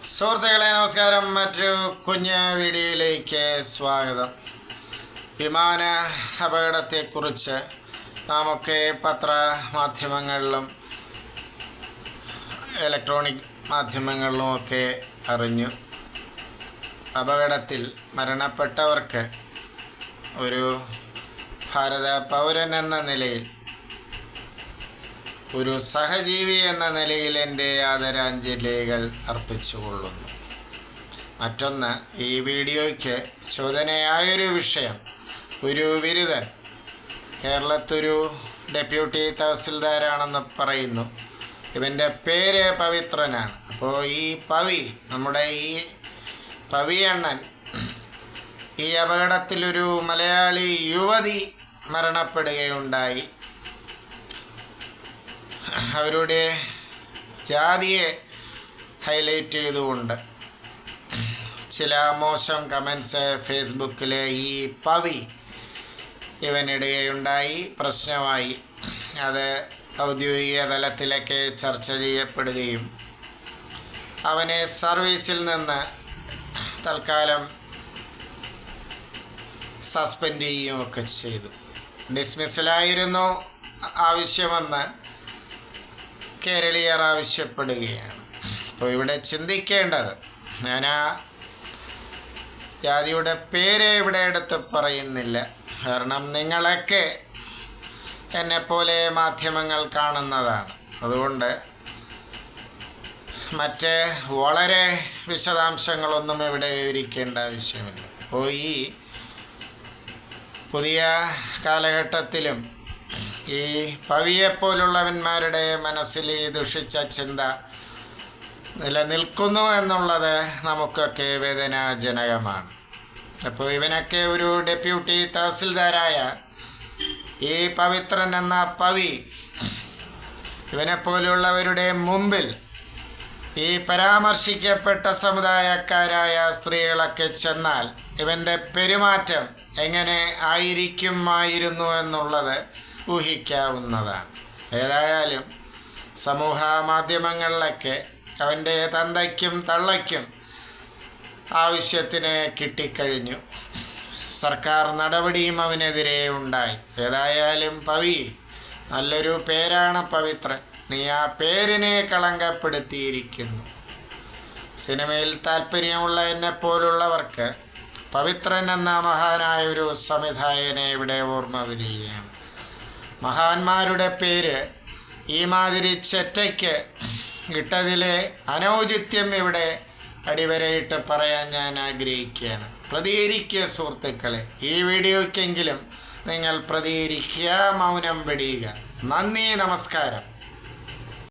സുഹൃത്തുക്കളെ നമസ്കാരം. മറ്റൊരു കുഞ്ഞ് വീഡിയോയിലേക്ക് സ്വാഗതം. വിമാന അപകടത്തെക്കുറിച്ച് നാമൊക്കെ പത്രമാധ്യമങ്ങളിലും ഇലക്ട്രോണിക് മാധ്യമങ്ങളിലുമൊക്കെ അറിഞ്ഞു. അപകടത്തിൽ മരണപ്പെട്ടവർക്ക് ഒരു ഭാരത പൗരൻ എന്ന നിലയിൽ, ഒരു സഹജീവി എന്ന നിലയിൽ എൻ്റെ ആദരാഞ്ജലികൾ അർപ്പിച്ചുകൊള്ളുന്നു. മറ്റൊന്ന്, ഈ വീഡിയോയ്ക്ക് ചോദനയായൊരു വിഷയം, ഒരു ബിരുദൻ കേരളത്തൊരു ഡെപ്യൂട്ടി തഹസിൽദാരാണെന്ന് പറയുന്നു. ഇവൻ്റെ പേര് പവിത്രനാണ്. അപ്പോൾ ഈ നമ്മുടെ ഈ പവി അണ്ണൻ ഈ അപകടത്തിലൊരു മലയാളി യുവതി മരണപ്പെടുകയുണ്ടായി. അവരുടെ ജാതിയെ ഹൈലൈറ്റ് ചെയ്തുകൊണ്ട് ചില മോശം കമൻസ് ഫേസ്ബുക്കിൽ ഈ പവി ഇവനിടുകയുണ്ടായി. പ്രശ്നമായി. അത് ഔദ്യോഗിക തലത്തിലൊക്കെ ചർച്ച ചെയ്യപ്പെടുകയും അവനെ സർവീസിൽ നിന്ന് തൽക്കാലം സസ്പെൻഡ് ചെയ്യുകയൊക്കെ ചെയ്തു. ഡിസ്മിസലായിരുന്നു ആവശ്യമെന്ന് കേരളീയർ ആവശ്യപ്പെടുകയാണ്. അപ്പോൾ ഇവിടെ ചിന്തിക്കേണ്ടത്, ഞാൻ ആ ജാതിയുടെ പേര് ഇവിടെ എടുത്ത് പറയുന്നില്ല, കാരണം നിങ്ങളൊക്കെ എന്നെപ്പോലെ മാധ്യമങ്ങൾ കാണുന്നതാണ്. അതുകൊണ്ട് മറ്റ് വളരെ വിശദാംശങ്ങളൊന്നും ഇവിടെ വിവരിക്കേണ്ട ആവശ്യമില്ല. അപ്പോൾ ഈ പുതിയ കാലഘട്ടത്തിലും ഈ പവിയെപ്പോലുള്ളവന്മാരുടെ മനസ്സിൽ ഈ ദുഷിച്ച ചിന്ത നിലനിൽക്കുന്നു എന്നുള്ളത് നമുക്കൊക്കെ വേദനാജനകമാണ്. അപ്പോൾ ഇവനൊക്കെ ഒരു ഡെപ്യൂട്ടി തഹസിൽദാരായ ഈ പവിത്രൻ എന്ന പവി ഇവനെപ്പോലുള്ളവരുടെ മുമ്പിൽ ഈ പരാമർശിക്കപ്പെട്ട സമുദായക്കാരായ സ്ത്രീകളൊക്കെ ചെന്നാൽ ഇവൻ്റെ പെരുമാറ്റം എങ്ങനെ ആയിരിക്കുമായിരുന്നു എന്നുള്ളത് ഊഹിക്കാവുന്നതാണ്. ഏതായാലും സമൂഹ മാധ്യമങ്ങളിലൊക്കെ അവൻ്റെ തന്തയ്ക്കും തള്ളയ്ക്കും ആവശ്യത്തിന് കിട്ടിക്കഴിഞ്ഞു. സർക്കാർ നടപടിയും അവനെതിരെ ഉണ്ടായി. ഏതായാലും പവി, നല്ലൊരു പേരാണ് പവിത്രൻ. നീ ആ പേരിനെ കളങ്കപ്പെടുത്തിയിരിക്കുന്നു. സിനിമയിൽ താല്പര്യമുള്ള എന്നെപ്പോലുള്ളവർക്ക് പവിത്രൻ എന്ന മഹാനായ ഒരു സംവിധായകനെ ഇവിടെ ഓർമ്മ വരികയാണ്. മഹാന്മാരുടെ പേര് ഈ മാതിരി ചെറ്റയ്ക്ക് ഇട്ടതിലെ അനൗചിത്യം ഇവിടെ അടിവരയിട്ട് പറയാൻ ഞാൻ ആഗ്രഹിക്കുകയാണ്. പ്രതികരിക്കുക സുഹൃത്തുക്കളെ. ഈ വീഡിയോയ്ക്കെങ്കിലും നിങ്ങൾ പ്രതികരിക്കുക, മൗനം വെടിയുക. നന്ദി, നമസ്കാരം.